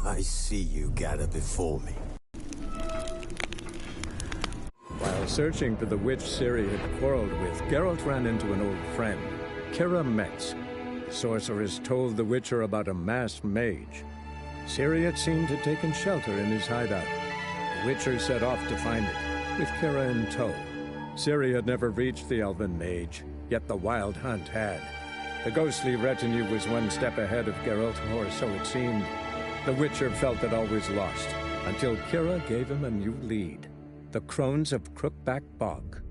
I see you gather before me. While searching for the witch Ciri had quarreled with, Geralt ran into an old friend, Kira Metz. The sorceress told the Witcher about a masked mage. Ciri had seemed to have taken shelter in his hideout. The Witcher set off to find it, with Kira in tow. Ciri had never reached the elven mage, yet the wild hunt had. The ghostly retinue was one step ahead of Geralt, or so it seemed. The Witcher felt it always lost, until Kira gave him a new lead. The Crones of Crookback Bog.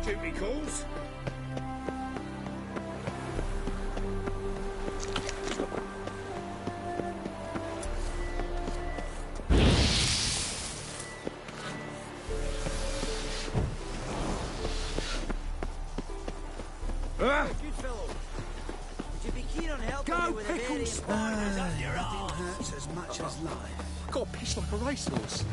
Duty calls. Good fellow. Would you be keen on helping me with a very important... Nothing hurts as much as life. Got a piss like a racehorse.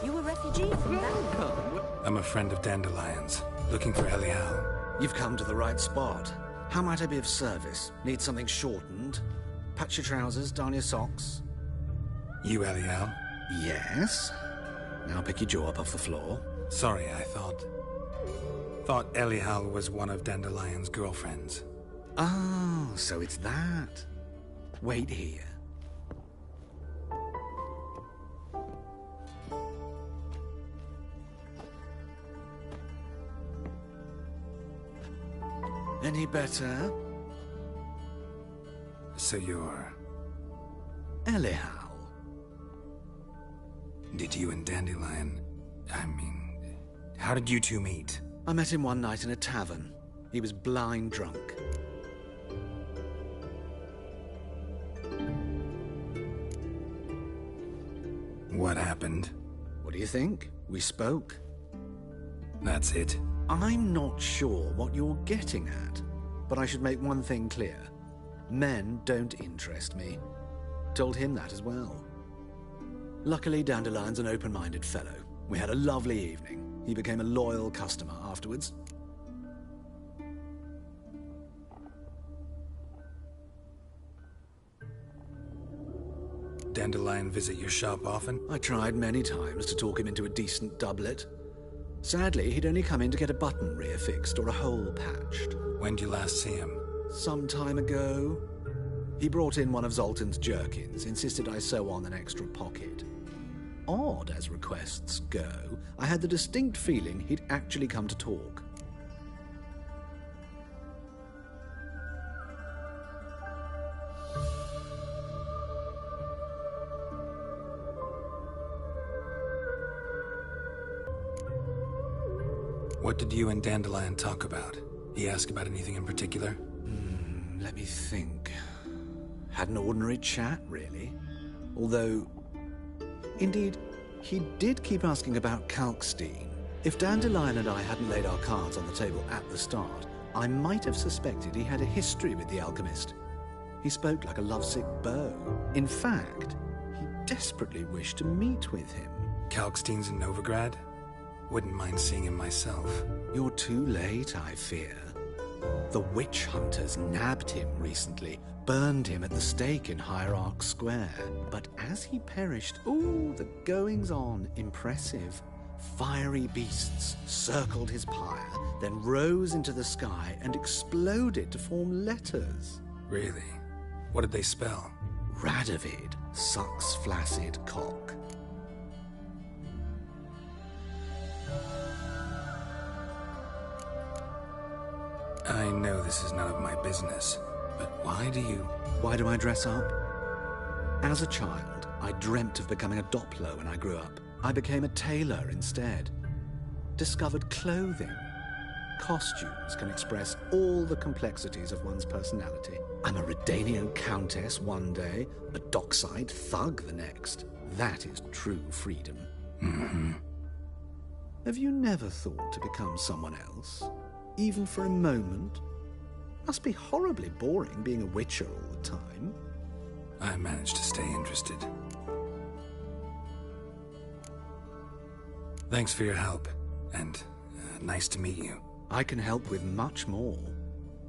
You a refugee from that? I'm a friend of Dandelion's, looking for Elial. You've come to the right spot. How might I be of service? Need something shortened? Patch your trousers, darn your socks. You Elial? Yes. Now pick your jaw up off the floor. Sorry, I thought Elial was one of Dandelion's girlfriends. Oh, so it's that. Wait here. Any better? So you're... Elial. Did you and Dandelion... how did you two meet? I met him one night in a tavern. He was blind drunk. What happened? What do you think? We spoke. That's it? I'm not sure what you're getting at, but I should make one thing clear. Men don't interest me. Told him that as well. Luckily, Dandelion's an open-minded fellow. We had a lovely evening. He became a loyal customer afterwards. Dandelion visit your shop often? I tried many times to talk him into a decent doublet. Sadly, he'd only come in to get a button reaffixed or a hole patched. When'd you last see him? Some time ago. He brought in one of Zoltan's jerkins, insisted I sew on an extra pocket. Odd as requests go, I had the distinct feeling he'd actually come to talk. What did you and Dandelion talk about? He asked about anything in particular? Let me think. Had an ordinary chat, really. Although, indeed, he did keep asking about Kalkstein. If Dandelion and I hadn't laid our cards on the table at the start, I might have suspected he had a history with the alchemist. He spoke like a lovesick beau. In fact, he desperately wished to meet with him. Kalkstein's in Novigrad? Wouldn't mind seeing him myself. You're too late, I fear. The witch hunters nabbed him recently, burned him at the stake in Hierarch Square. But as he perished, ooh, the goings-on, impressive. Fiery beasts circled his pyre, then rose into the sky and exploded to form letters. Really? What did they spell? Radovid sucks flaccid cock. I know this is none of my business, but why do I dress up? As a child, I dreamt of becoming a Doppler when I grew up. I became a tailor instead. Discovered clothing. Costumes can express all the complexities of one's personality. I'm a Redanian countess one day, a dockside thug the next. That is true freedom. Mm-hmm. Have you never thought to become someone else? Even for a moment? Must be horribly boring being a witcher all the time. I managed to stay interested. Thanks for your help, and nice to meet you. I can help with much more.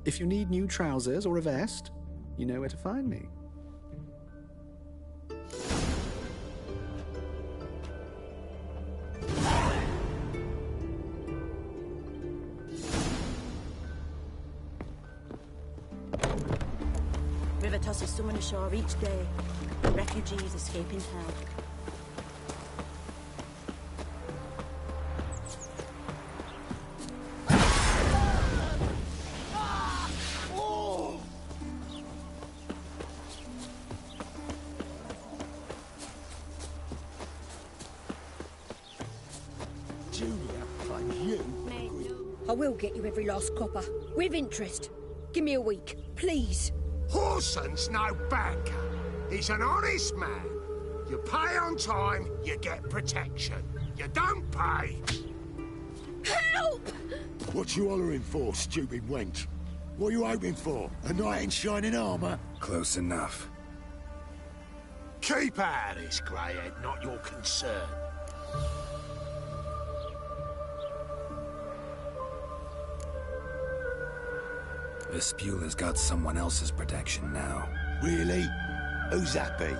If you need new trousers or a vest, you know where to find me. River tosses someone ashore each day. Refugees escaping hell. I will get you every last copper, with interest. Give me a week, please. Horson's no banker. He's an honest man. You pay on time, you get protection. You don't pay. Help! What you hollering for, stupid wench? What you hoping for? A knight in shining armour? Close enough. Keep out of this, greyhead, not your concern. Vespula's got someone else's protection now. Really? Who's that be?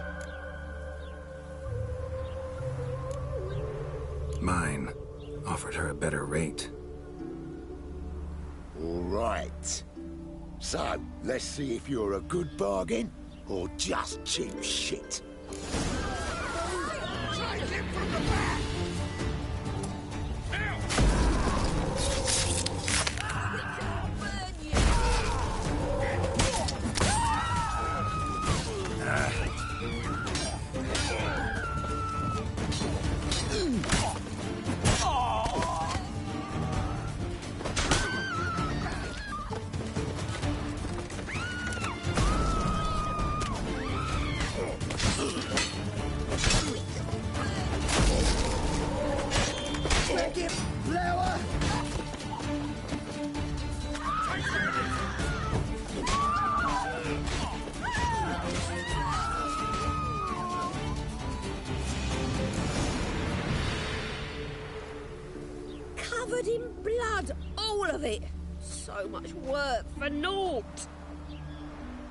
Mine. Offered her a better rate. All right. So, let's see if you're a good bargain or just cheap shit. Take him from the back! Covered in blood, all of it. So much work for naught.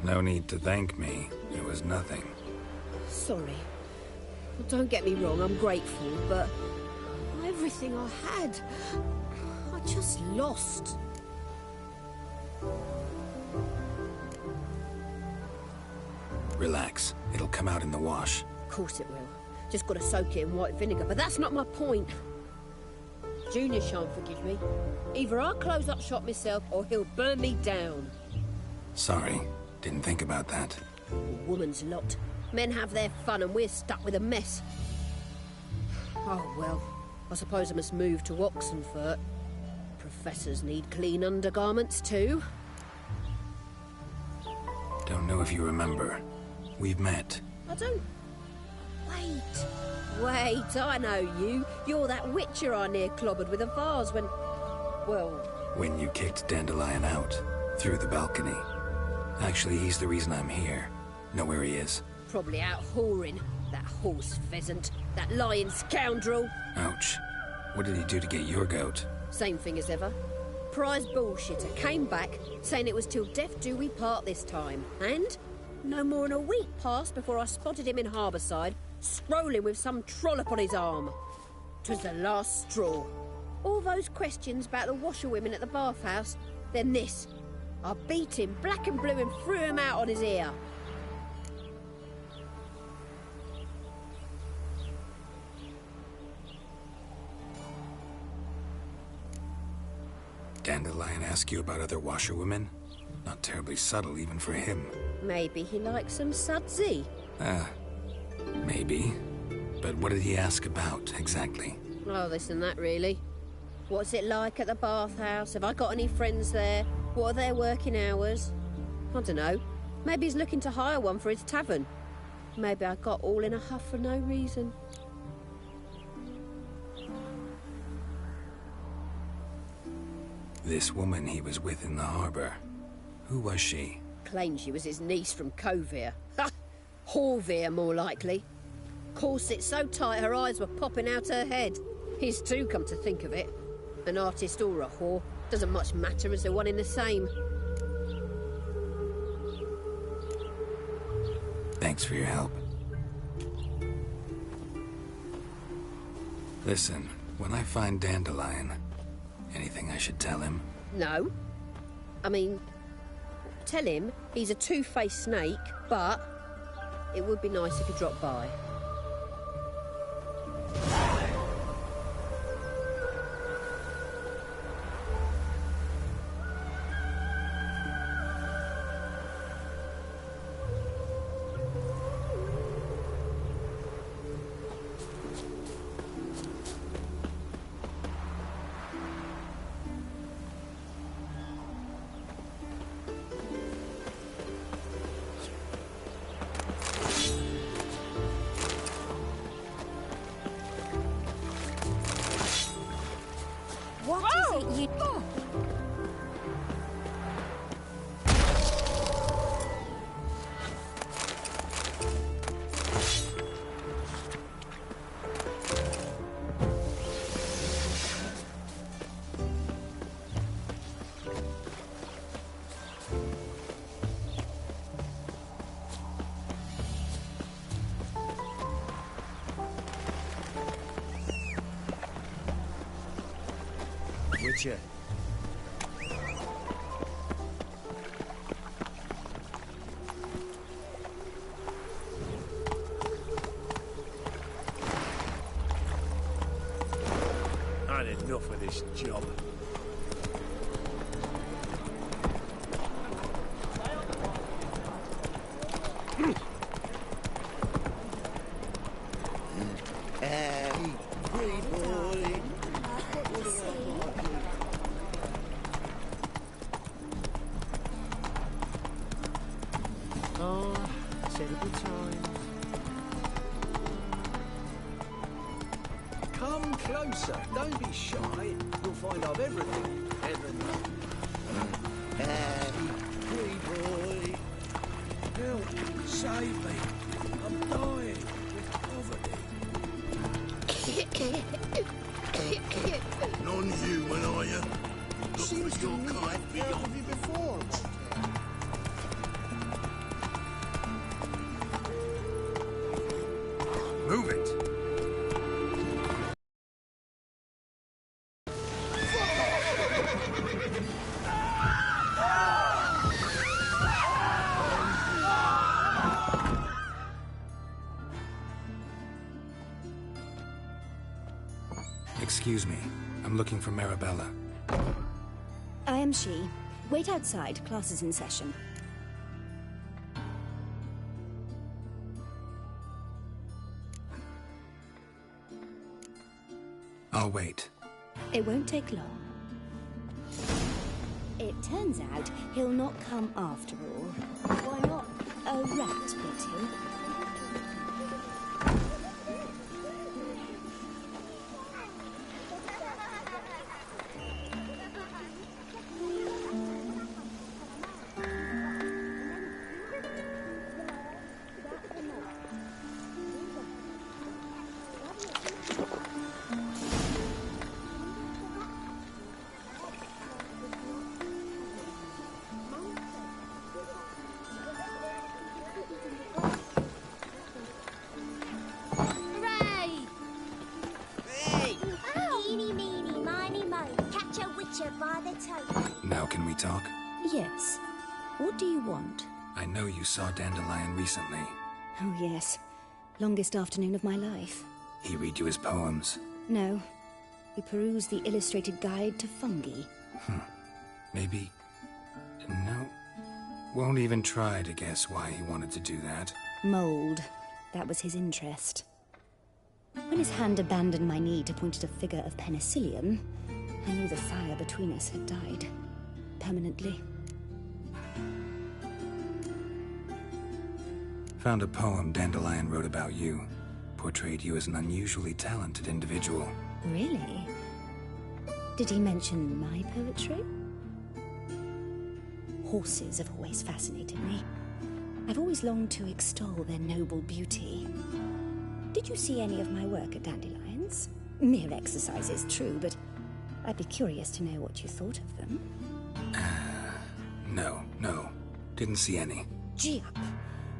No need to thank me. It was nothing. Sorry. Well, don't get me wrong, I'm grateful, but everything I had, I just lost. Relax. It'll come out in the wash. Of course it will. Just gotta soak it in white vinegar, but that's not my point. Junior shan't forgive me. Either I'll close up shop myself or he'll burn me down. Sorry. Didn't think about that. A woman's lot. Men have their fun and we're stuck with a mess. Oh well, I suppose I must move to Oxenfurt. Professors need clean undergarments too. Don't know if you remember. We've met. I don't... Wait, I know you. You're that witcher I near clobbered with a vase when... well... When you kicked Dandelion out. Through the balcony. Actually, he's the reason I'm here. Know where he is. Probably out whoring. That horse pheasant. That lying scoundrel. Ouch. What did he do to get your goat? Same thing as ever. Prize bullshitter came back, saying it was till death do we part this time. And no more than a week passed before I spotted him in Harbourside, strolling with some trollop on his arm. 'Twas the last straw. All those questions about the washerwomen at the bathhouse, then this. I beat him black and blue and threw him out on his ear. Dandelion ask you about other washerwomen? Not terribly subtle even for him. Maybe he likes some sudsy. Maybe. But what did he ask about, exactly? Oh, this and that, really. What's it like at the bathhouse? Have I got any friends there? What are their working hours? I don't know. Maybe he's looking to hire one for his tavern. Maybe I got all in a huff for no reason. This woman he was with in the harbor. Who was she? Claimed she was his niece from Covere. Ha! Horvere, more likely. Corset so tight her eyes were popping out her head. His too, come to think of it. An artist or a whore. Doesn't much matter as they're one in the same. Thanks for your help. Listen, when I find Dandelion, anything I should tell him? No. I mean, tell him he's a two-faced snake, but it would be nice if he dropped by. What is it you... Witcher. I had enough of this job. Terrible times. Come closer. Don't be shy. You'll find I've everything. Heaven. Hey, boy. Help! Save me! I'm dying with poverty. None human, are you? Look for your kind beyond. you before. Move it! Excuse me. I'm looking for Marabella. I am she. Wait outside. Class is in session. I'll wait. It won't take long. It turns out he'll not come after all. Why not? A rat bit him. they totally? Now can we talk? Yes. What do you want? I know you saw Dandelion recently. Oh, yes. Longest afternoon of my life. He read you his poems. No. We perused the illustrated guide to fungi. Maybe... No. Won't even try to guess why he wanted to do that. Mold. That was his interest. When his hand abandoned my knee to point at a figure of penicillium, I knew the fire between us had died. Permanently. Found a poem Dandelion wrote about you. Portrayed you as an unusually talented individual. Really? Did he mention my poetry? Horses have always fascinated me. I've always longed to extol their noble beauty. Did you see any of my work at Dandelion's? Mere exercises, true, but I'd be curious to know what you thought of them. No. Didn't see any. Gee up!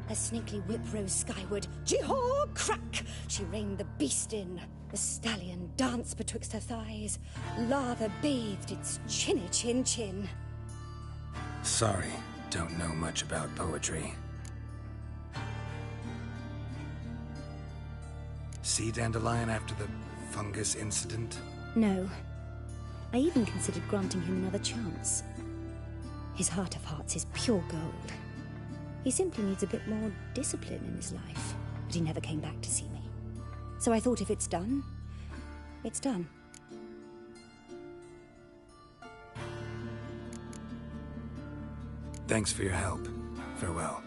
Her snakely whip rose skyward. Gee-haw! Crack! She reined the beast in. The stallion danced betwixt her thighs. Lava bathed its chinny chin. Sorry, don't know much about poetry. See Dandelion after the fungus incident? No. I even considered granting him another chance. His heart of hearts is pure gold. He simply needs a bit more discipline in his life. But he never came back to see me. So I thought if it's done, it's done. Thanks for your help. Farewell.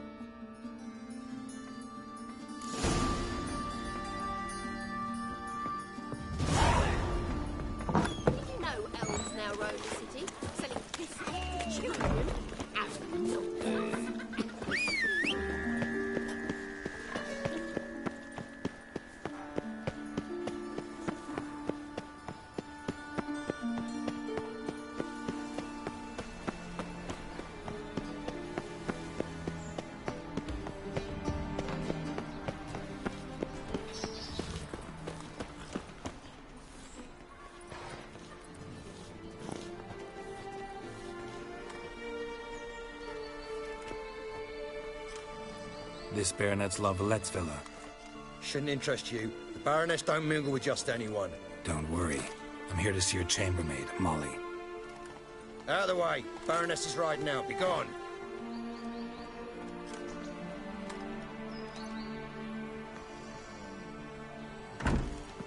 Did you know elves now roam the city, selling biscuits to children? This Baronet's Lavalettes villa. Shouldn't interest you. The Baroness don't mingle with just anyone. Don't worry. I'm here to see your chambermaid, Molly. Out of the way. Baroness is riding out. Be gone.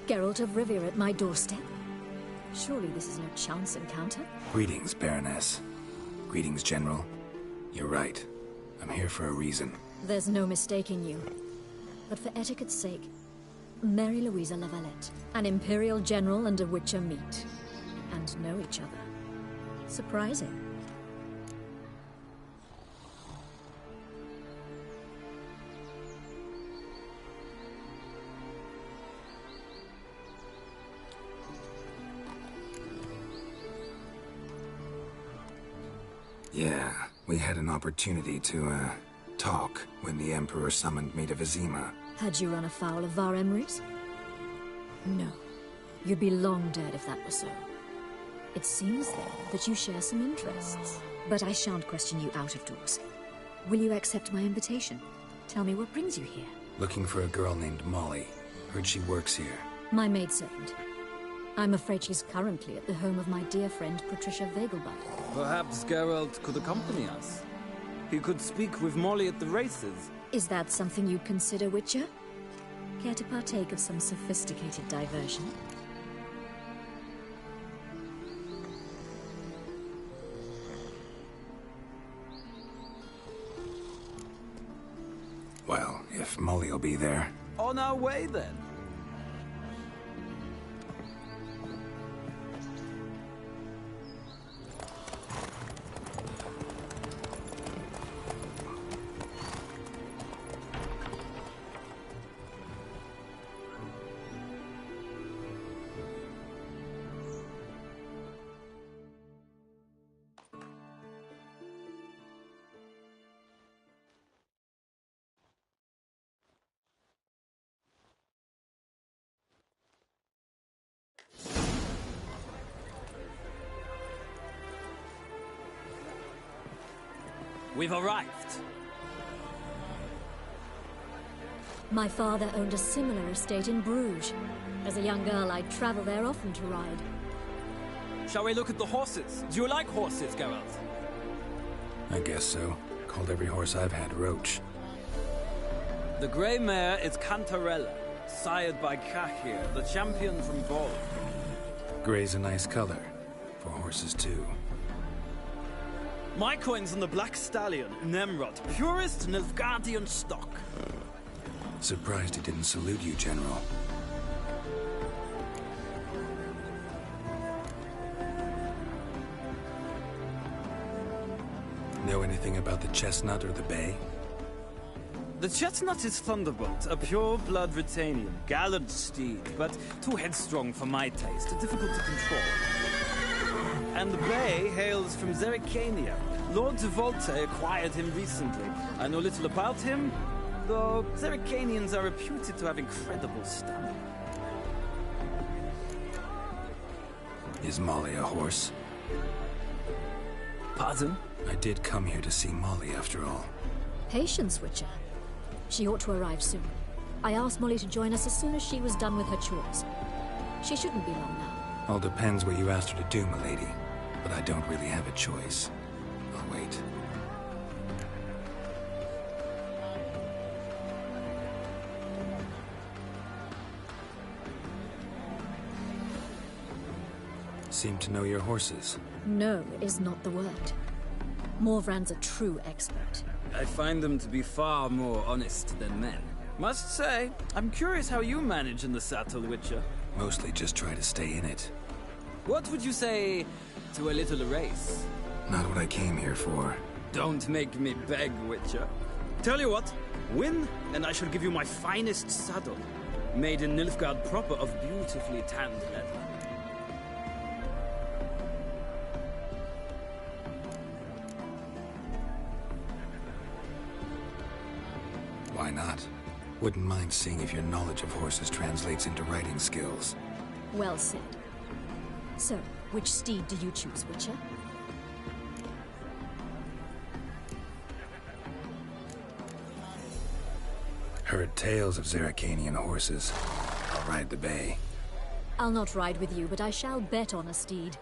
Geralt of Rivia at my doorstep? Surely this is no chance encounter? Greetings, Baroness. Greetings, General. You're right. I'm here for a reason. There's no mistaking you. But for etiquette's sake, Mary Louisa Lavalette, an Imperial General and a Witcher meet. And know each other. Surprising. Yeah, we had an opportunity to, talk when the Emperor summoned me to Vizima. Had you run afoul of Var Emrys? No. You'd be long dead if that were so. It seems, then, that you share some interests. But I shan't question you out of doors. Will you accept my invitation? Tell me what brings you here. Looking for a girl named Molly. Heard she works here. My maidservant. I'm afraid she's currently at the home of my dear friend Patricia Vegelbach. Perhaps Geralt could accompany us. He could speak with Molly at the races. Is that something you'd consider, Witcher? Care to partake of some sophisticated diversion? Well, if Molly'll be there. On our way, then. we've arrived. My father owned a similar estate in Bruges. As a young girl, I'd travel there often to ride. Shall we look at the horses? Do you like horses, Geralt? I guess so. Called every horse I've had Roach. The grey mare is Cantarella, sired by Kahir, the champion from Vol. Grey's a nice color. For horses, too. My coin's on the black stallion, Nemrod, purest Nilfgaardian stock. Surprised he didn't salute you, General. Know anything about the chestnut or the bay? The chestnut is Thunderbolt, a pure-blood Britannian, gallant steed, but too headstrong for my taste, difficult to control. And the bay hails from Zerrikania. Lord de Volte acquired him recently. I know little about him, though Zerrikanians are reputed to have incredible stamina. Is Molly a horse? Pardon? I did come here to see Molly, after all. Patience, Witcher. She ought to arrive soon. I asked Molly to join us as soon as she was done with her chores. She shouldn't be long now. All depends what you asked her to do, milady. But I don't really have a choice. I'll wait. Seem to know your horses. No is not the word. Morvran's a true expert. I find them to be far more honest than men. Must say, I'm curious how you manage in the saddle, Witcher. Mostly just try to stay in it. What would you say to a little race? Not what I came here for. Don't make me beg, Witcher. Tell you what, win, and I shall give you my finest saddle. Made in Nilfgaard proper of beautifully tanned leather. Why not? Wouldn't mind seeing if your knowledge of horses translates into riding skills. Well said. So, which steed do you choose, Witcher? Heard tales of Zerrikanian horses. I'll ride the bay. I'll not ride with you, but I shall bet on a steed.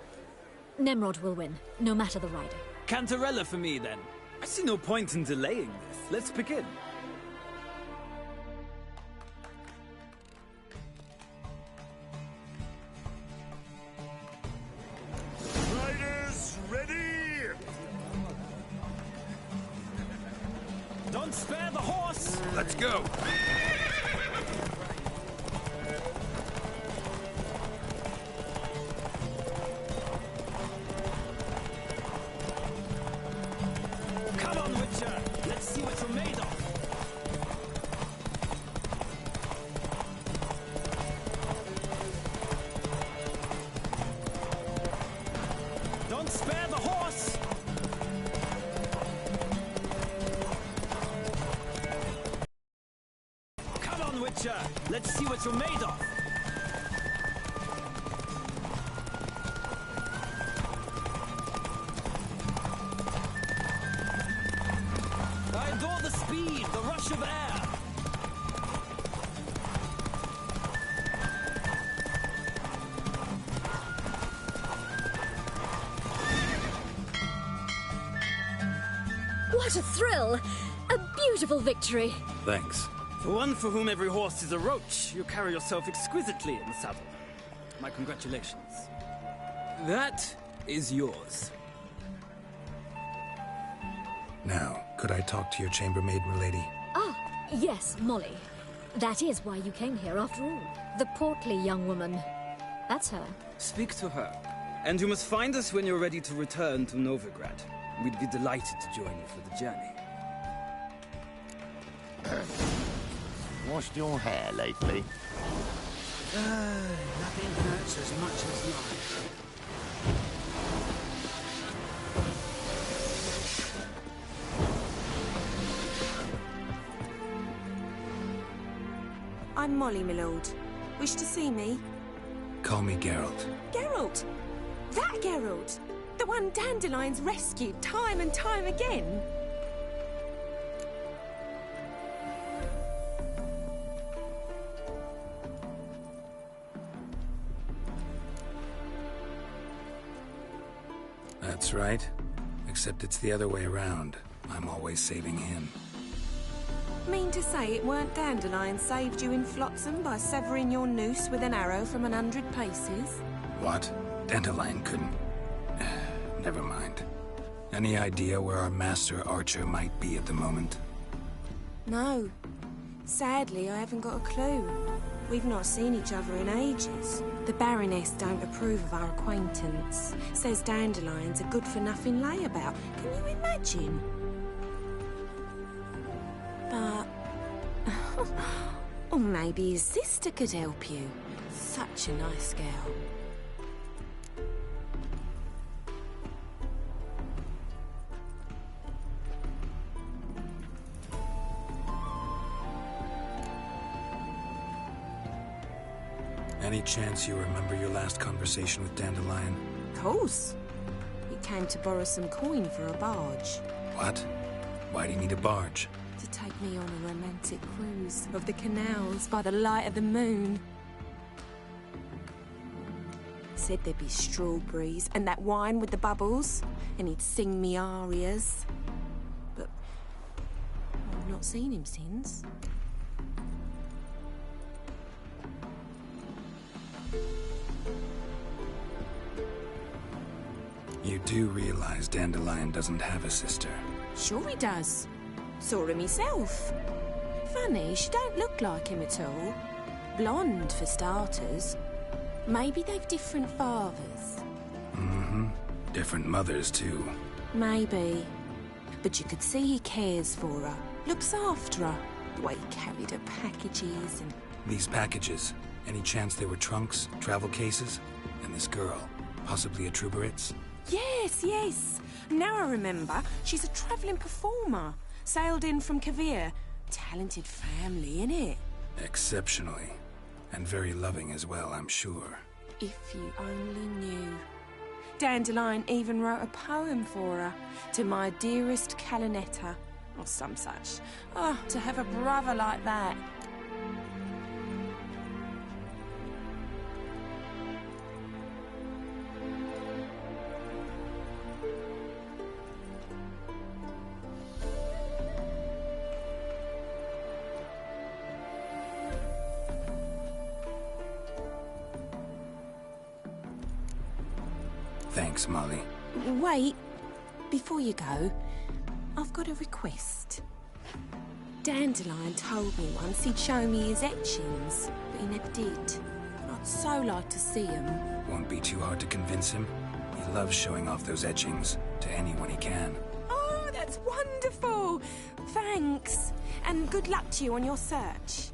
Nemrod will win, no matter the rider. Cantarella for me, then. I see no point in delaying this. Let's begin. Riders, ready! Don't spare the horse! Let's go! Come on, Witcher! Let's see what you're made of! Don't spare the horse! Come on, Witcher! Let's see what you're made of! I adore the speed, the rush of air! What a thrill! A beautiful victory! Thanks. For one for whom every horse is a roach, you carry yourself exquisitely in the saddle. My congratulations. That is yours. Now, could I talk to your chambermaid, milady? Ah, yes, Molly. That is why you came here after all. The portly young woman. That's her. Speak to her. And you must find us when you're ready to return to Novigrad. We'd be delighted to join you for the journey. Washed your hair lately? Nothing hurts as much as life. I'm Molly, my lord. Wish to see me? Call me Geralt. Geralt! That Geralt! The one Dandelion's rescued time and time again! That's right. Except it's the other way around. I'm always saving him. Mean to say it weren't Dandelion saved you in Flotsam by severing your noose with an arrow from 100 paces? What? Dandelion couldn't... Never mind. Any idea where our master archer might be at the moment? No. Sadly, I haven't got a clue. We've not seen each other in ages. The Baroness don't approve of our acquaintance. Says Dandelion's a good-for-nothing layabout. Can you imagine? But... or maybe his sister could help you. Such a nice girl. Any chance you remember your last conversation with Dandelion? Of course. He came to borrow some coin for a barge. What? Why do you need a barge? To take me on a romantic cruise of the canals by the light of the moon. Said there'd be strawberries and that wine with the bubbles, and he'd sing me arias. But I've not seen him since. You do realize Dandelion doesn't have a sister? Sure he does. Saw him himself. Funny, she don't look like him at all. Blonde, for starters. Maybe they've different fathers. Mm-hmm. Different mothers, too. Maybe. But you could see he cares for her. Looks after her. The way he carried her packages and... These packages, any chance they were trunks, travel cases? And this girl, possibly a Truberitz? Yes, yes. Now I remember. She's a travelling performer. Sailed in from Kavir. Talented family, innit? Exceptionally. And very loving as well, I'm sure. If you only knew. Dandelion even wrote a poem for her. To my dearest Calinetta. Or some such. Oh, to have a brother like that. Thanks, Molly. Wait. Before you go, I've got a request. Dandelion told me once he'd show me his etchings, but he never did. I'd so like to see them. Won't be too hard to convince him. He loves showing off those etchings to anyone he can. Oh, that's wonderful! Thanks. And good luck to you on your search.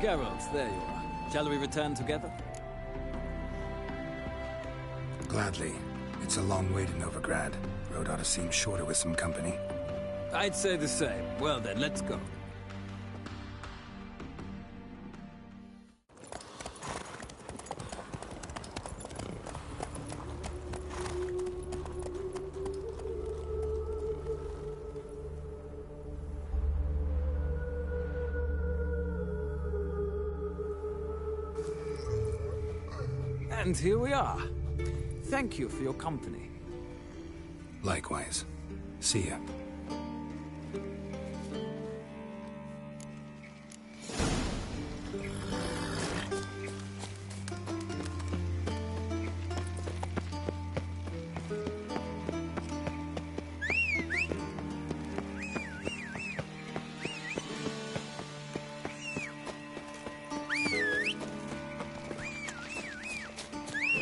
Geralt, there you are. Shall we return together? Gladly. It's a long way to Novigrad. Road ought to seem shorter with some company. I'd say the same. Well then, let's go. And here we are. Thank you for your company. Likewise. See ya.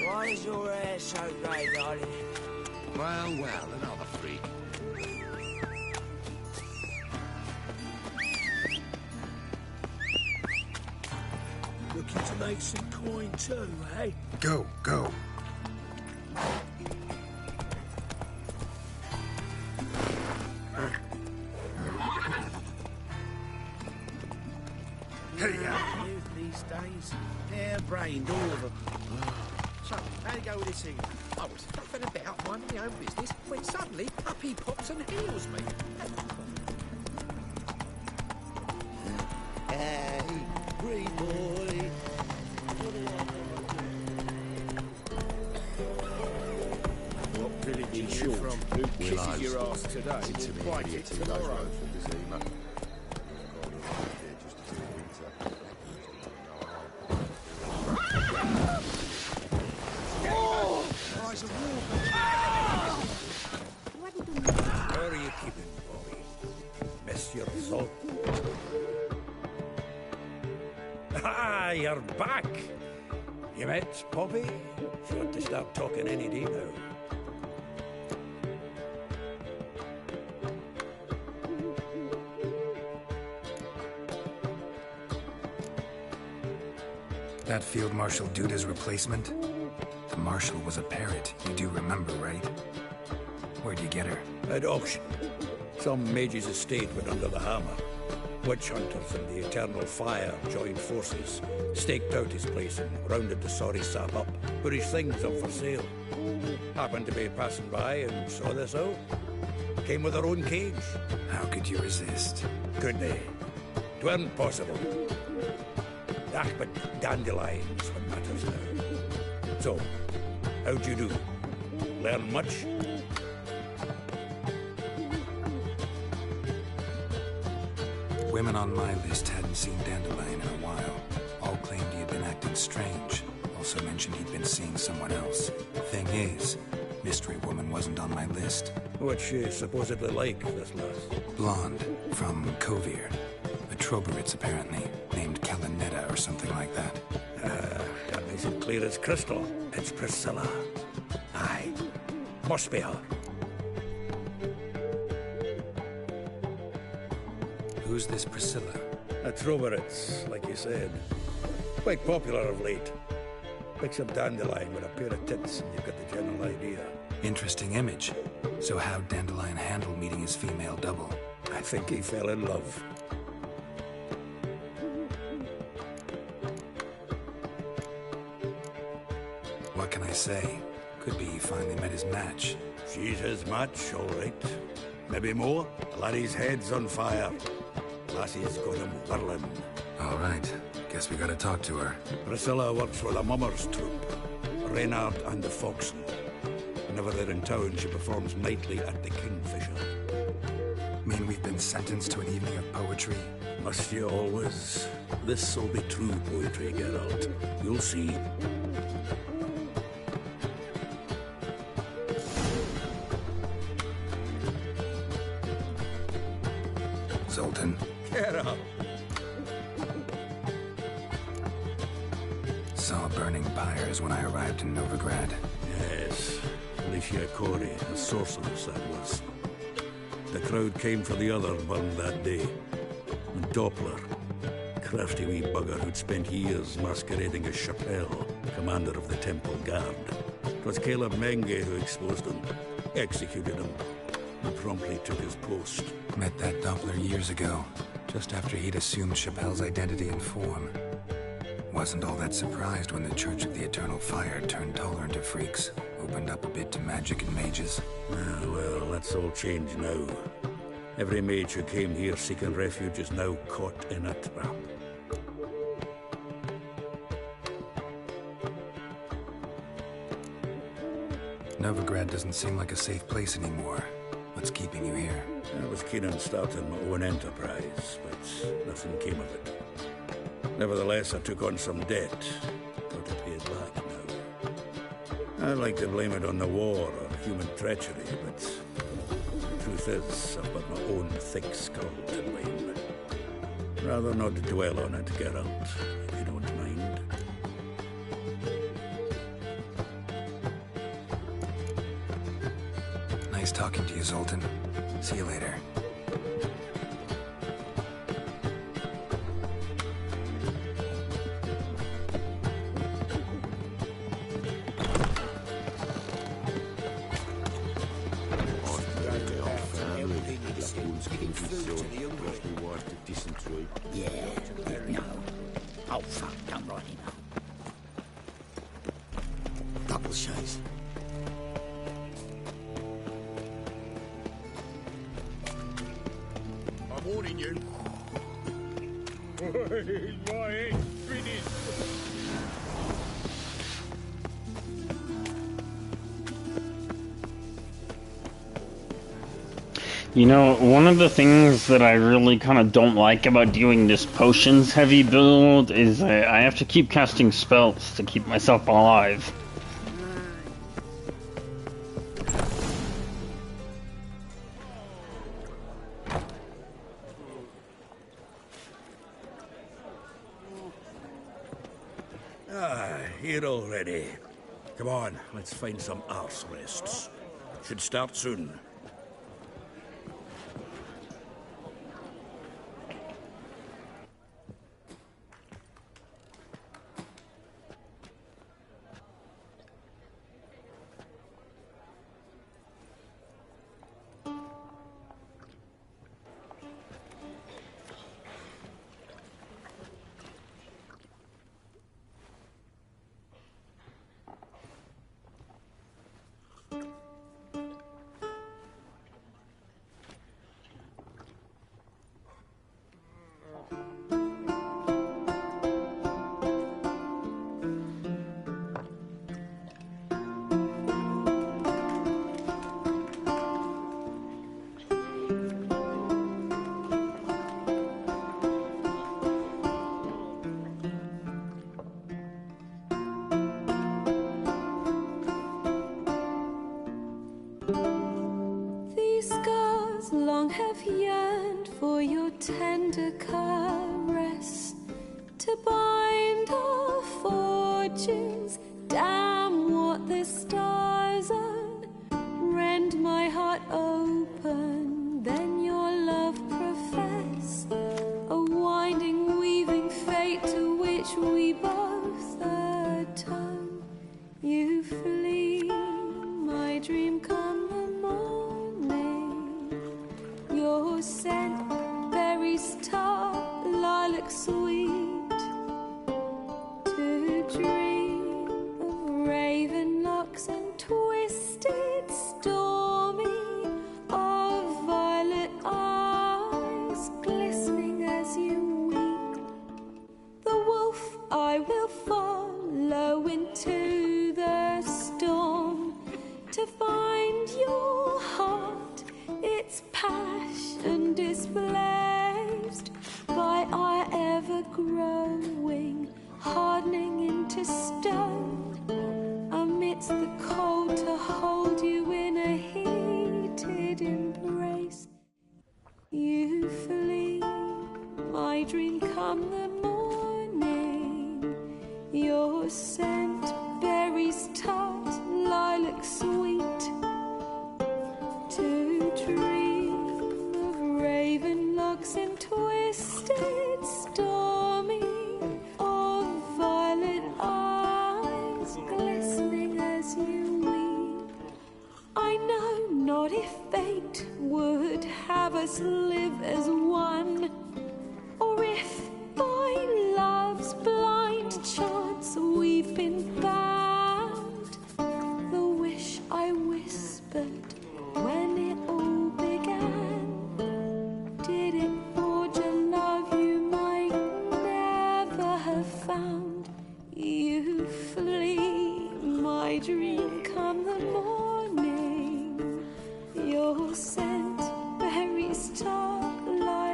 Why is your hair so grey, darling? Well, well, another freak. Looking to make some coin too, eh? Go, go. days. Hair-brained, all of them. So, how you go with this thing? I was fucking about minding my own business when suddenly Puppy pops and heals me. Hey, green boy. What village are you from? Who kisses your ass today? Quite it tomorrow. Where are you keeping, Bobby? Monsieur Salt. Ah, you're back. You met Poppy? She ought to start talking any day now. That Field Marshal Duda's replacement? The Marshal was a parrot, you do remember, right? Where'd you get her? At auction. Some mage's estate went under the hammer. Witch hunters and the Eternal Fire joined forces, staked out his place and rounded the sorry sap up, put his things up for sale. Happened to be passing by and saw this out. Came with her own cage. How could you resist? Couldn't they? 'Tweren't possible. Ah, but dandelions what matters now. So, how'd you do? Learn much? Women on my list hadn't seen Dandelion in a while. All claimed he had been acting strange. Also mentioned he'd been seeing someone else. Thing is, Mystery Woman wasn't on my list. What's she supposedly like, this lass? Blonde, from Kovir. A Troberitz, apparently, named Calinetta or something like that. That makes it clear as crystal. It's Priscilla. Aye, must be her. Who's this Priscilla? A Troberitz, like you said. Quite popular of late. Picks up Dandelion with a pair of tits and you've got the general idea. Interesting image. So how'd Dandelion handle meeting his female double? I think he fell in love. What can I say? Could be he finally met his match. She's his match, all right. Maybe more. Laddie's head's on fire. Lassie's got him whirling. All right. Guess we gotta talk to her. Priscilla works for the Mummers troupe. Reynard and the Foxen. Whenever they're in town, she performs nightly at the Kingfisher. Mean we've been sentenced to an evening of poetry? Must you always? This'll be true poetry, Geralt. You'll see. Zoltan. Geralt. Saw burning pyres when I arrived in Novigrad. Yes. Alicia Corey, a sorceress that was. The crowd came for the other burned that day. And Doppler, crafty wee bugger who'd spent years masquerading as Chappelle, commander of the Temple Guard. It was Caleb Menge who exposed him, executed him, and promptly took his post. Met that Doppler years ago, just after he'd assumed Chappelle's identity and form. Wasn't all that surprised when the Church of the Eternal Fire turned tolerant of freaks, opened up a bit to magic and mages. Ah, well, that's all changed now. Every mage who came here seeking refuge is now caught in a trap. Novigrad doesn't seem like a safe place anymore. What's keeping you here? I was keen on starting my own enterprise, but nothing came of it. Nevertheless, I took on some debt. Got to pay it back now. I like to blame it on the war or human treachery, but the truth is, I've got my own thick skull to blame. Rather not dwell on it, Geralt, if you don't mind. Nice talking to you, Zoltan. See you later. Yeah, no. Oh, fuck, don't write him. you. My head's finished. You know, one of the things that I really kind of don't like about doing this potions heavy build is I have to keep casting spells to keep myself alive. Here already. Come on, let's find some arse rests. Should start soon. These scars long have yearned for your tender caress, to bind our fortunes. Damn what the stars own. Rend my heart open, then your love profess, a winding, weaving fate to which we both atone. You flee, my dream come the morning. Your scent, berries tart, lilac sweet, to dream of raven locks and twisted stormy, of violet eyes glistening as you weep. The wolf I will follow into the storm, to find your heart, its passion displaced by our ever-growing, hardening into stone, amidst the cold to hold you in a heated embrace. You flee, my dream come the morning, your scent, berries tart, lilac sweet, to dream of raven locks and twisted stormy, of violet eyes glistening as you weep. I know not if fate would have us live as one, or if by love's blind chance we've been bound. The wish I whispered when it all began, did it forge a love you might never have found? You flee, my dream come the morning, your scent, berries tart, lilac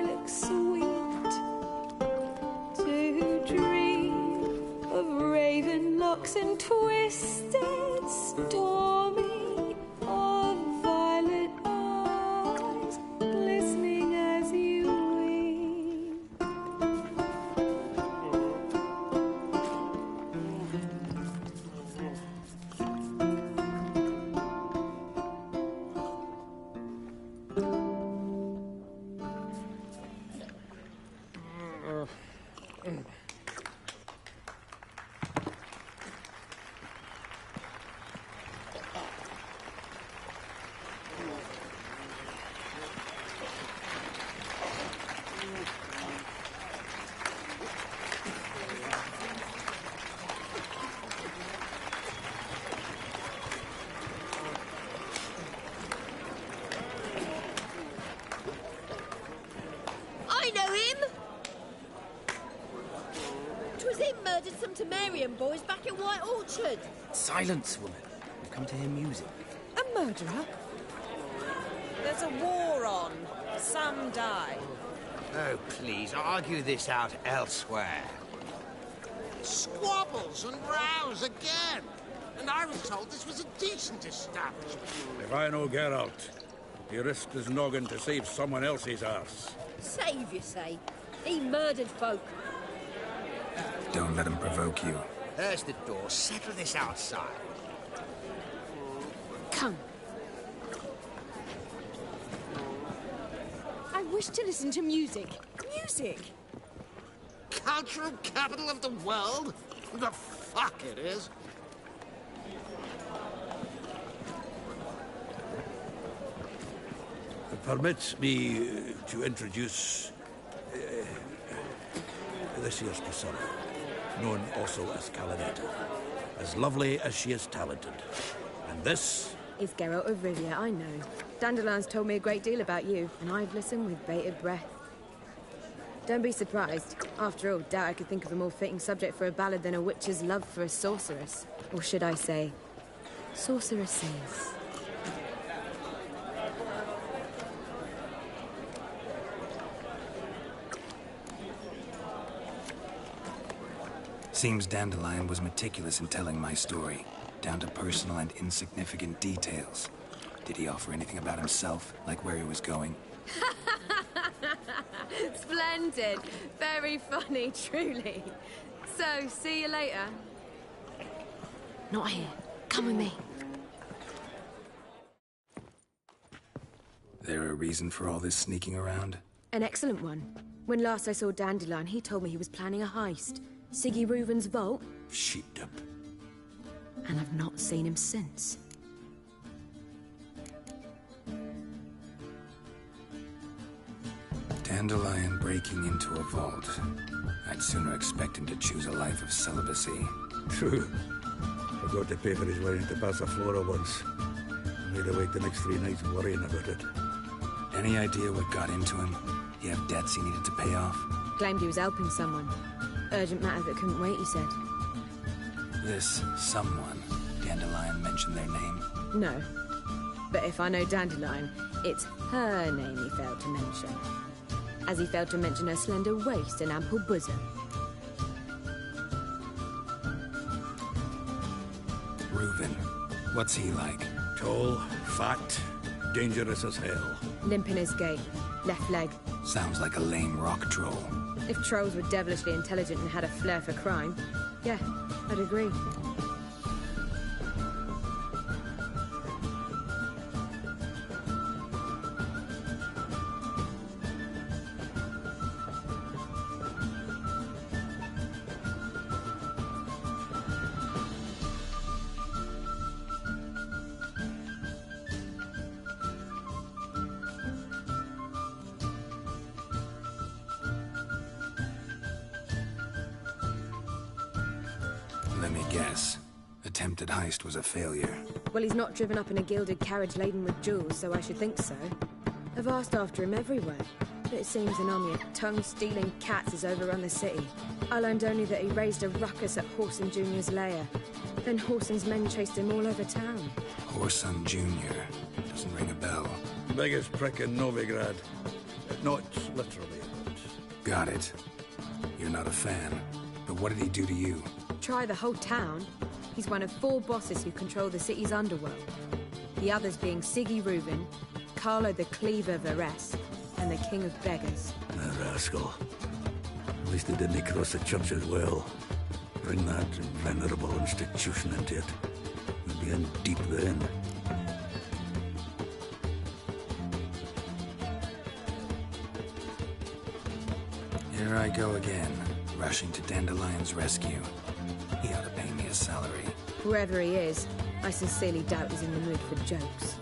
some Temerian boys back at White Orchard. Silence, woman. We've come to hear music. A murderer? There's a war on. Some die. Oh, please, argue this out elsewhere. Squabbles and rows again. And I was told this was a decent establishment. If I know Geralt, he risked his noggin to save someone else's arse. Save, you say? He murdered folk. Don't let him provoke you. There's the door. Settle this outside. Come. I wish to listen to music. Music! Cultural capital of the world? The fuck it is. Permit me to introduce this here's Priscilla, known also as Calinetta. As lovely as she is talented. And this... It's Geralt of Rivia, I know. Dandelion's told me a great deal about you, and I've listened with bated breath. Don't be surprised. After all, doubt I could think of a more fitting subject for a ballad than a witch's love for a sorceress. Or should I say, sorceresses. Seems Dandelion was meticulous in telling my story, down to personal and insignificant details. Did he offer anything about himself, like where he was going? Splendid. Very funny, truly. So, see you later. Not here. Come with me. There a reason for all this sneaking around? An excellent one. When last I saw Dandelion, he told me he was planning a heist. Siggy Reuven's vault. Sheeped up. And I've not seen him since. Dandelion breaking into a vault. I'd sooner expect him to choose a life of celibacy. True. Forgot to pay for his way into Passaflora once. Made awake the next 3 nights worrying about it. Any idea what got into him? He had debts he needed to pay off? Claimed he was helping someone. Urgent matter that couldn't wait, he said. This someone, Dandelion mentioned their name? No. But if I know Dandelion, it's her name he failed to mention. As he failed to mention her slender waist and ample bosom. Reuven. What's he like? Tall, fat, dangerous as hell. Limp in his gait. Left leg. Sounds like a lame rock troll. If trolls were devilishly intelligent and had a flair for crime, yeah, I'd agree. Let me guess. Attempted heist was a failure. Well, he's not driven up in a gilded carriage laden with jewels, so I should think so. I've asked after him everywhere, but it seems an army of tongue-stealing cats has overrun the city. I learned only that he raised a ruckus at Whoreson Jr.'s lair. Then Whoreson's men chased him all over town. Whoreson Jr. Doesn't ring a bell. Biggest prick in Novigrad. Not literally, but... Got it. You're not a fan. But what did he do to you? Try the whole town. He's one of 4 bosses who control the city's underworld. The others being Siggy Reuven, Carlo the Cleaver Varese, and the King of Beggars. A rascal. At least he didn't cross the church as well. Bring that venerable institution into it. We'll be in deep then. Here I go again, rushing to Dandelion's rescue. He ought to pay me a salary. Whoever he is, I sincerely doubt he's in the mood for jokes.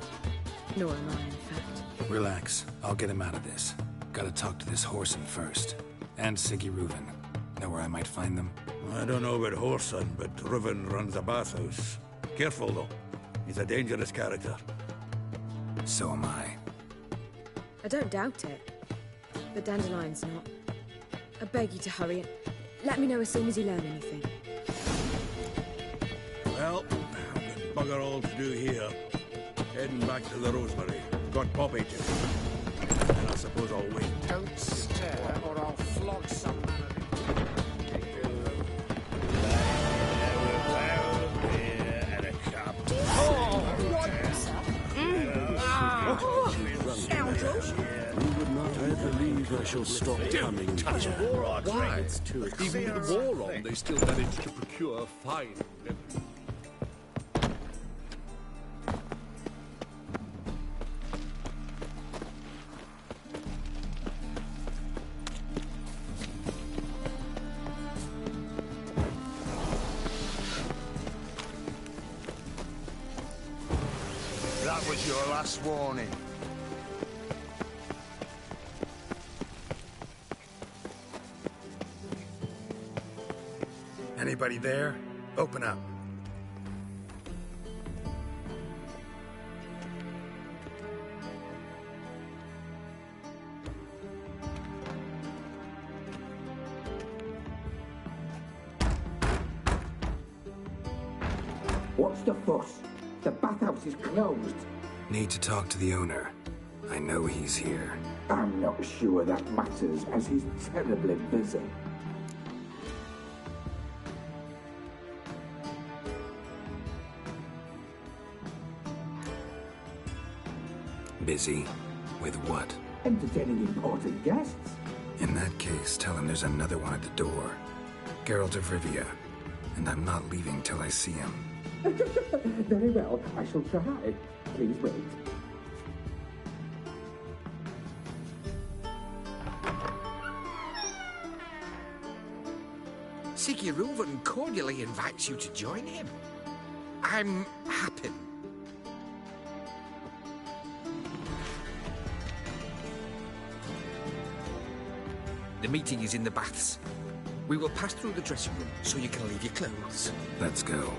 Nor am I, in fact. Relax. I'll get him out of this. Gotta talk to this Whoreson first. And Siggy Reuven. Know where I might find them? I don't know about Whoreson, but Reuven runs a bathhouse. Careful, though. He's a dangerous character. So am I. I don't doubt it. But Dandelion's not. I beg you to hurry it. Let me know as soon as you learn anything. Well, bugger all to do here. Heading back to the Rosemary. Got Poppy to do. And I suppose I'll wait. Don't stare or I'll flog some man of I believe I shall stop coming here. Why? It's too expensive. Even with the war on, they still manage to procure fine living. That was your last warning. Anybody there? Open up. What's the fuss? The bathhouse is closed. Need to talk to the owner. I know he's here. I'm not sure that matters, as he's terribly busy. Busy? With what? Entertaining important guests. In that case, tell him there's another one at the door. Geralt of Rivia. And I'm not leaving till I see him. Very well, I shall try. Please wait. Siguruvin cordially invites you to join him. I'm happy. The meeting is in the baths. We will pass through the dressing room so you can leave your clothes. Let's go.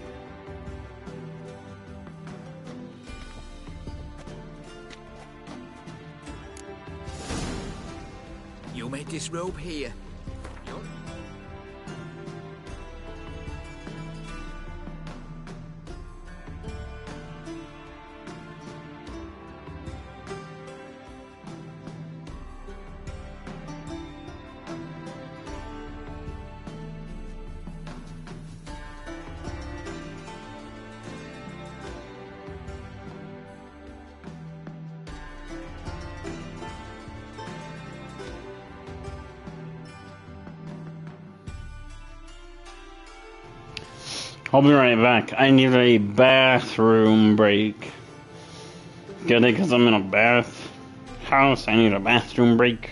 You may disrobe here. I'll be right back. I need a bathroom break. Get it? Because I'm in a bath house. I need a bathroom break.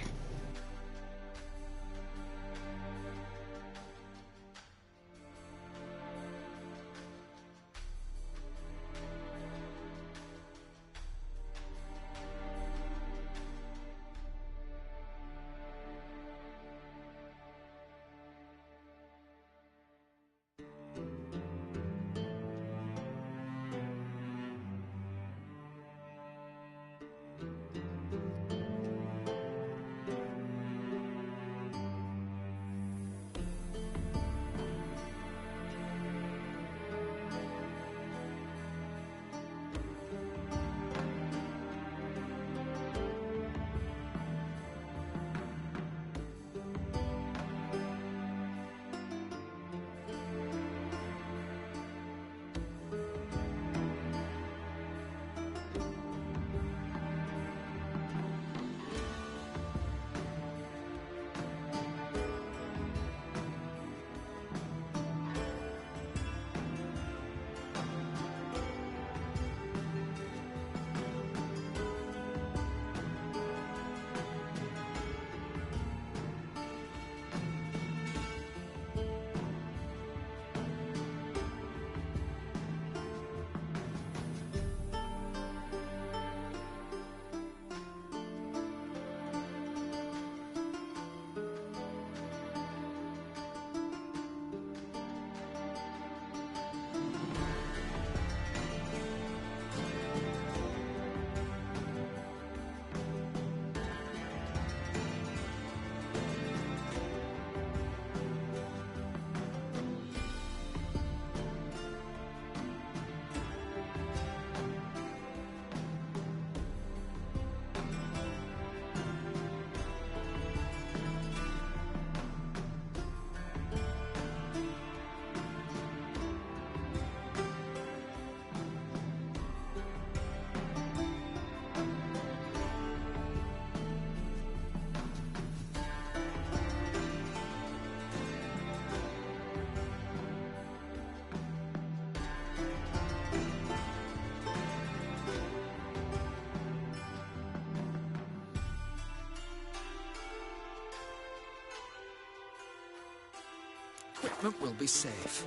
equipment will be safe.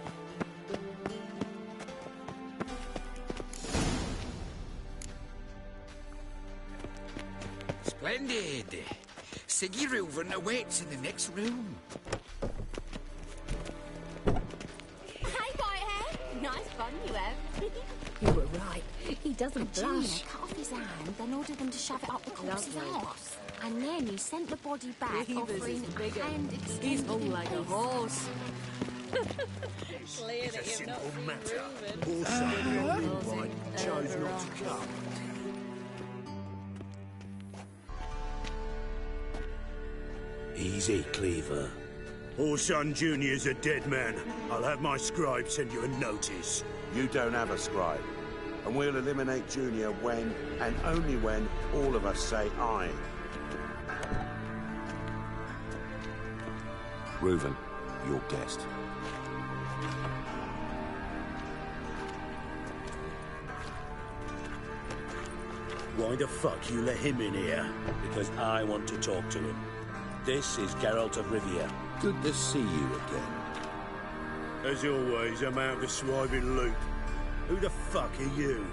Splendid. Siggy Reuven awaits in the next room. Hey, Whitehead. Nice fun you have. You were right. He doesn't Junior blush. cut off his hand, then ordered them to shove it up the corpse's arse. And then he sent the body back, offering a hand extended. He's all like a horse. Clear that you've not seen matter. Reuven. Also, the only one chose not to come. Easy, Cleaver. Orson Jr.'s a dead man. I'll have my scribe send you a notice. You don't have a scribe. And we'll eliminate Junior when, and only when, all of us say aye. Reuven, your guest. Why the fuck you let him in here? Because I want to talk to him. This is Geralt of Rivia. Good to see you again. As always, I'm out of the swiving loop. Who the fuck are you?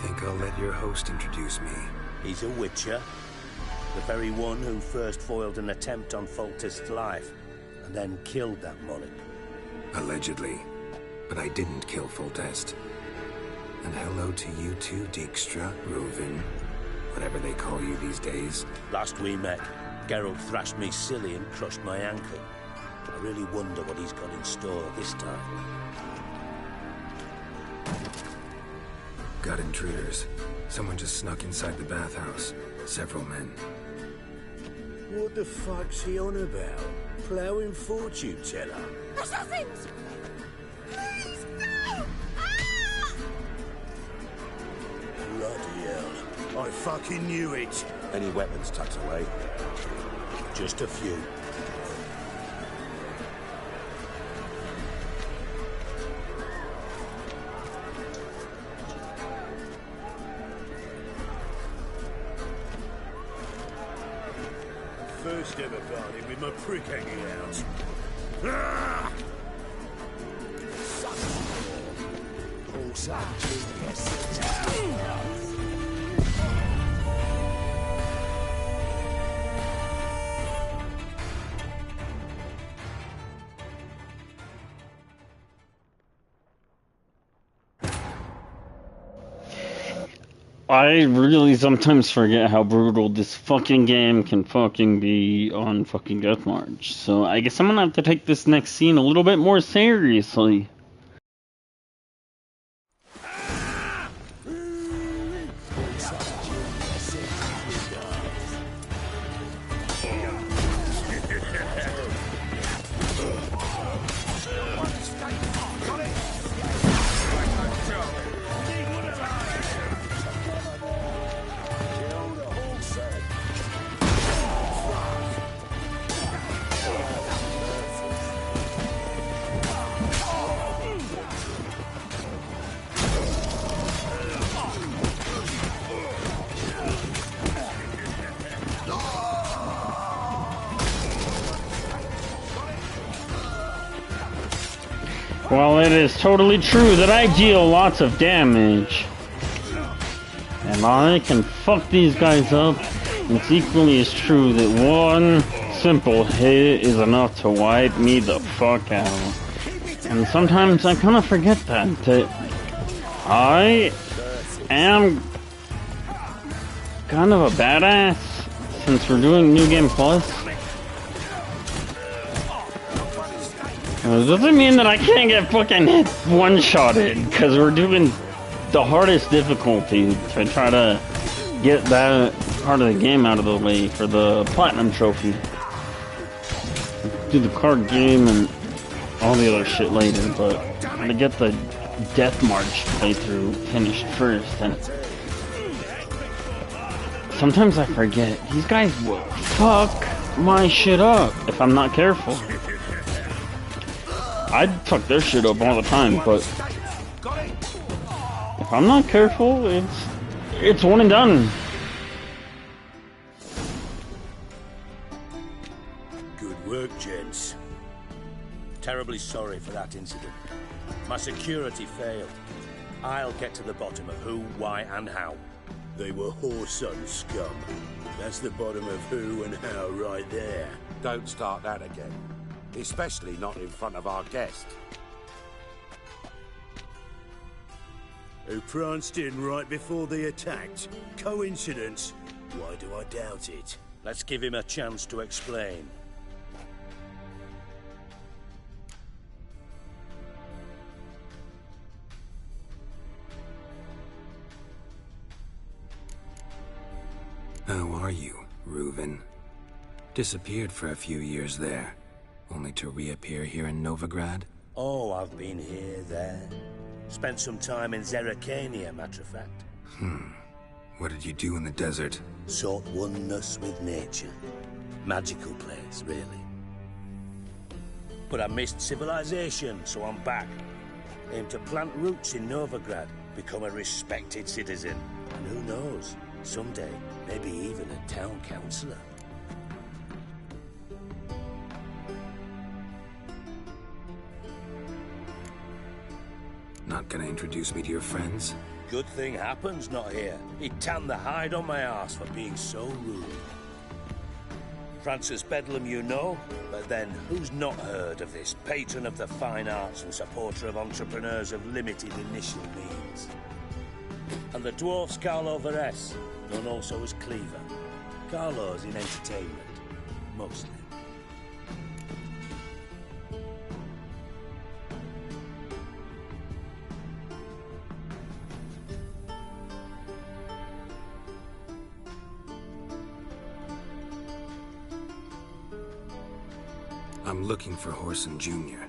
Think I'll let your host introduce me. He's a witcher. The very one who first foiled an attempt on Foltest's life, and then killed that monarch. Allegedly. But I didn't kill Foltest. And hello to you too, Dijkstra, Reuven, whatever they call you these days. Last we met, Geralt thrashed me silly and crushed my ankle. I really wonder what he's got in store this time. Got intruders. Someone just snuck inside the bathhouse. Several men. What the fuck's he on about? Ploughing fortune teller? Assassins! Please, no! Ah! Bloody hell. I fucking knew it. Any weapons tucked away? Just a few. First ever party with my prick hanging out. Ah! Also, genius. I really sometimes forget how brutal this fucking game can fucking be on fucking Death March. So I guess I'm gonna have to take this next scene a little bit more seriously. Well, it is totally true that I deal lots of damage, and I can fuck these guys up. It's equally as true that one simple hit is enough to wipe me the fuck out. And sometimes I kind of forget that I am kind of a badass since we're doing New Game Plus. It doesn't mean that I can't get fucking hit one-shotted, because we're doing the hardest difficulty to try to get that part of the game out of the way for the Platinum Trophy. Do the card game and all the other shit later, but I'm gonna get the Death March playthrough finished first, and sometimes I forget. These guys will fuck my shit up if I'm not careful. I'd fuck their shit up all the time, but if I'm not careful, it's one and done. Good work, gents. Terribly sorry for that incident. My security failed. I'll get to the bottom of who, why, and how. They were whoreson scum. That's the bottom of who and how right there. Don't start that again. Especially not in front of our guest. Who pranced in right before they attacked. Coincidence? Why do I doubt it? Let's give him a chance to explain. How are you, Reuven? Disappeared for a few years there, only to reappear here in Novigrad? Oh, I've been here, there. Spent some time in Zerrikania, matter of fact. What did you do in the desert? Sought oneness with nature. Magical place, really. But I missed civilization, so I'm back. Aim to plant roots in Novigrad, become a respected citizen. And who knows, someday, maybe even a town councillor. Not gonna introduce me to your friends? Good thing happens not here. He'd tan the hide on my arse for being so rude. Francis Bedlam you know, but then who's not heard of this patron of the fine arts and supporter of entrepreneurs of limited initial means? And the dwarf's Carlo Veres, known also as Cleaver. Carlo's in entertainment, mostly. I'm looking for Whoreson Jr.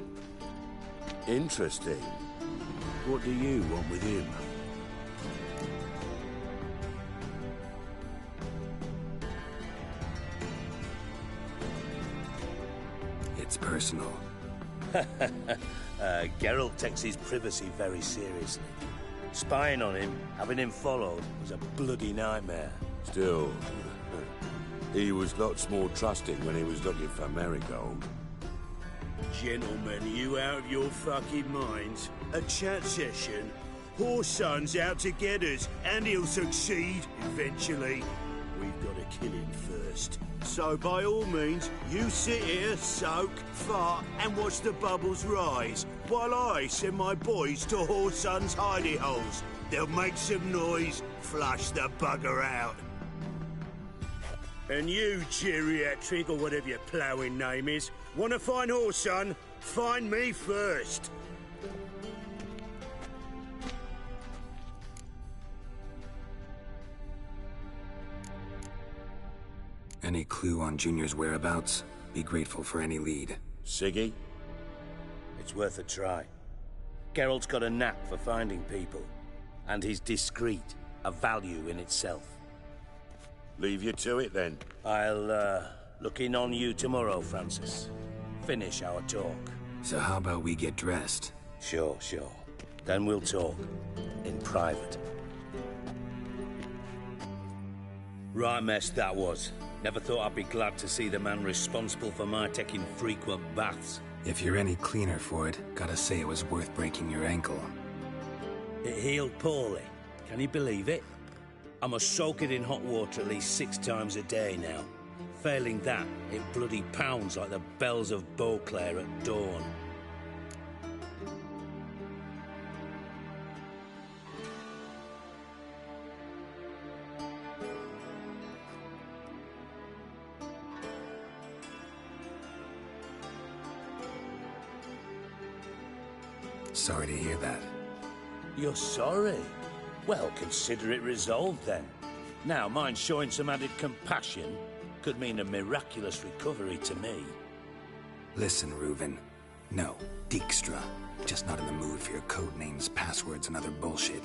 Interesting. What do you want with him? It's personal. Geralt takes his privacy very seriously. Spying on him, having him followed, was a bloody nightmare. Still, he was lots more trusting when he was looking for Marigold. Gentlemen, you out of your fucking minds? A chat session? Whoreson's out to get us, and he'll succeed eventually. We've got to kill him first. So by all means, you sit here, soak, fart, and watch the bubbles rise, while I send my boys to Whoreson's hidey holes. They'll make some noise, flush the bugger out. And you, geriatric, or whatever your ploughing name is, want to find Whoreson? Find me first. Any clue on Junior's whereabouts? Be grateful for any lead. Siggy? It's worth a try. Geralt's got a knack for finding people. And he's discreet, a value in itself. Leave you to it, then. I'll, look in on you tomorrow, Francis. Finish our talk. So how about we get dressed? Sure. Then we'll talk. In private. Right mess that was. Never thought I'd be glad to see the man responsible for my taking frequent baths. If you're any cleaner for it, gotta say it was worth breaking your ankle. It healed poorly. Can you believe it? I must soak it in hot water at least 6 times a day now. Failing that, it bloody pounds like the bells of Beauclair at dawn. Sorry to hear that. You're sorry? Well, consider it resolved then. Now, mind showing some added compassion could mean a miraculous recovery to me. Listen, Reuven. No, Dijkstra. Just not in the mood for your code names, passwords, and other bullshit.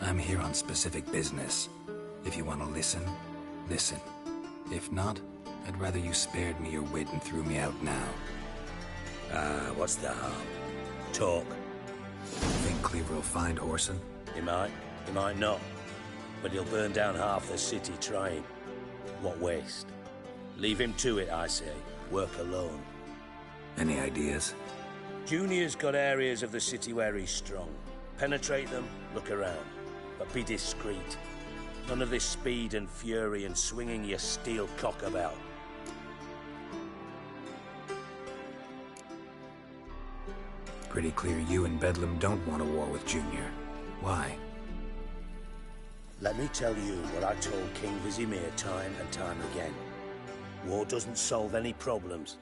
I'm here on specific business. If you want to listen, listen. If not, I'd rather you spared me your wit and threw me out now. What's the harm? Talk. Think Cleaver will find Whoreson? He might not. But he'll burn down half the city trying. What waste? Leave him to it, I say. Work alone. Any ideas? Junior's got areas of the city where he's strong. Penetrate them, look around. But be discreet. None of this speed and fury and swinging your steel cock about. Pretty clear you and Bedlam don't want a war with Junior. Why? Let me tell you what I told King Vizimir time and time again. War doesn't solve any problems.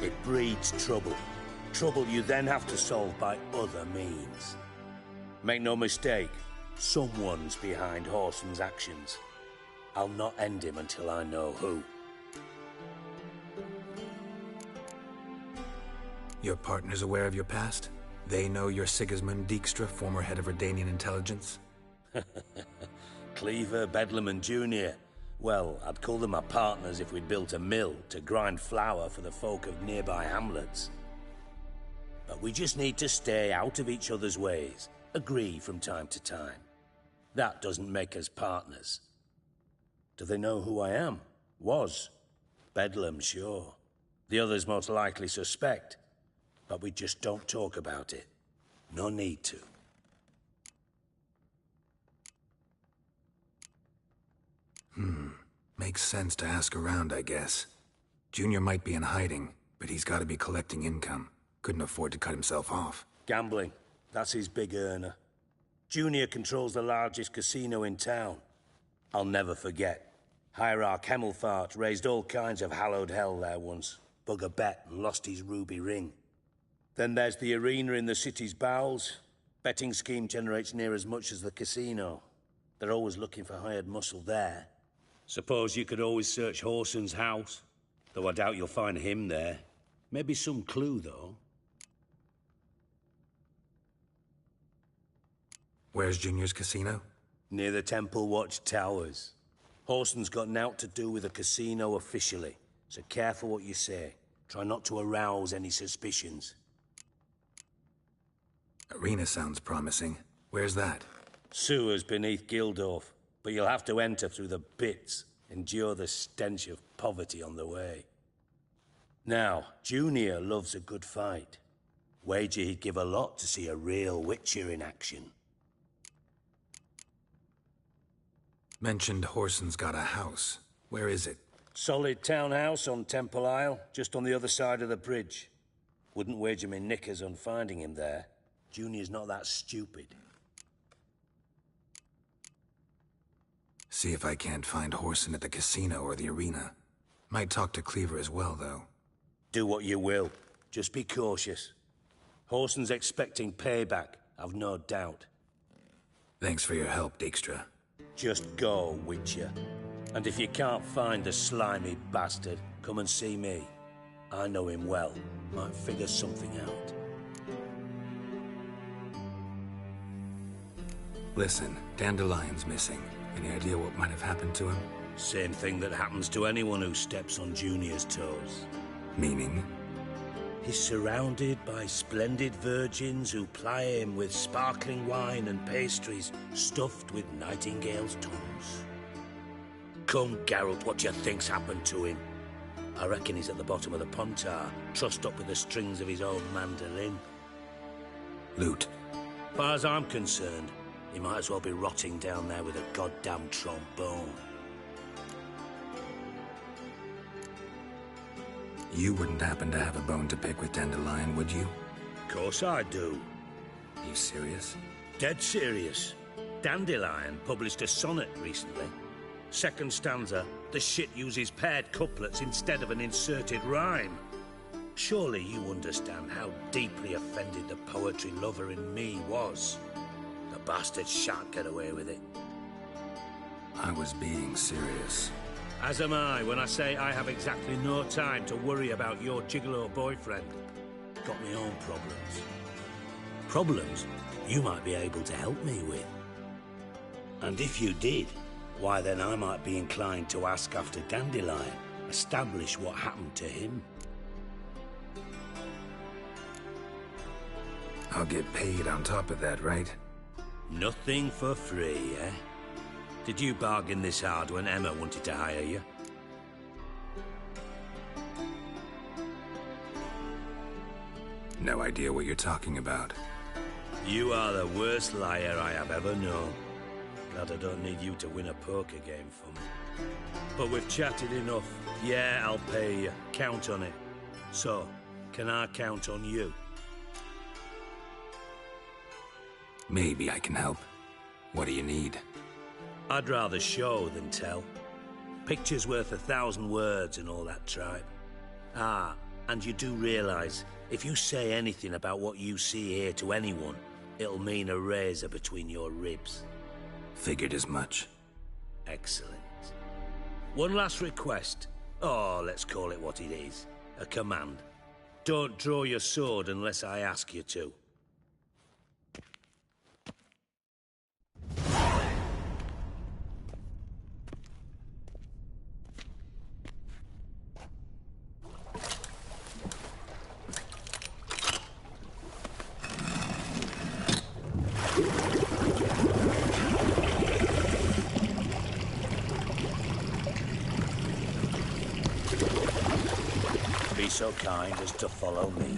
It breeds trouble. Trouble you then have to solve by other means. Make no mistake, someone's behind Whoreson's actions. I'll not end him until I know who. Your partner's aware of your past? They know you're Sigismund Dijkstra, former head of Redanian intelligence? Cleaver, Bedlam and Junior. Well, I'd call them my partners if we'd built a mill to grind flour for the folk of nearby hamlets. But we just need to stay out of each other's ways, agree from time to time. That doesn't make us partners. Do they know who I am? Was. Bedlam, sure. The others most likely suspect. But we just don't talk about it. No need to. Makes sense to ask around, I guess. Junior might be in hiding, but he's got to be collecting income. Couldn't afford to cut himself off. Gambling. That's his big earner. Junior controls the largest casino in town. I'll never forget. Hierarch Hemmelfart raised all kinds of hallowed hell there once. Bug a bet and lost his ruby ring. Then there's the arena in the city's bowels. Betting scheme generates near as much as the casino. They're always looking for hired muscle there. Suppose you could always search Whoreson's house. Though I doubt you'll find him there. Maybe some clue, though. Where's Junior's casino? Near the Temple Watch Towers. Whoreson's got nought to do with the casino officially, so careful what you say. Try not to arouse any suspicions. Arena sounds promising. Where's that? Sewers beneath Gildorf, but you'll have to enter through the bits, endure the stench of poverty on the way. Now, Junior loves a good fight. Wager he'd give a lot to see a real Witcher in action. Mentioned Whoreson's got a house. Where is it? Solid townhouse on Temple Isle, just on the other side of the bridge. Wouldn't wager me knickers on finding him there. Junior's not that stupid. See if I can't find Whoreson at the casino or the arena. Might talk to Cleaver as well, though. Do what you will. Just be cautious. Whoreson's expecting payback, I've no doubt. Thanks for your help, Dijkstra. Just go, Witcher. And if you can't find the slimy bastard, come and see me. I know him well. Might figure something out. Listen, Dandelion's missing. Any idea what might have happened to him? Same thing that happens to anyone who steps on Junior's toes. Meaning? He's surrounded by splendid virgins who ply him with sparkling wine and pastries stuffed with nightingales' tongues. Come, Geralt, what do you think's happened to him? I reckon he's at the bottom of the Pontar, trussed up with the strings of his own mandolin. Loot. Far as I'm concerned, he might as well be rotting down there with a goddamn trombone. You wouldn't happen to have a bone to pick with Dandelion, would you? Of course I do. You serious? Dead serious. Dandelion published a sonnet recently. Second stanza, the shit uses paired couplets instead of an inserted rhyme. Surely you understand how deeply offended the poetry lover in me was. The bastard shan't get away with it. I was being serious. As am I when I say I have exactly no time to worry about your gigolo boyfriend. Got my own problems. Problems you might be able to help me with. And if you did, why then I might be inclined to ask after Dandelion establish what happened to him. I'll get paid on top of that, right? Nothing for free, eh? Did you bargain this hard when Emma wanted to hire you? No idea what you're talking about. You are the worst liar I have ever known. Glad I don't need you to win a poker game for me. But we've chatted enough. Yeah, I'll pay you. Count on it. So, can I count on you? Maybe I can help. What do you need? I'd rather show than tell. Picture's worth 1,000 words and all that tripe. Ah, and you do realise, if you say anything about what you see here to anyone, it'll mean a razor between your ribs. Figured as much. Excellent. One last request. Oh, let's call it what it is. A command. Don't draw your sword unless I ask you to. Be so kind as to follow me.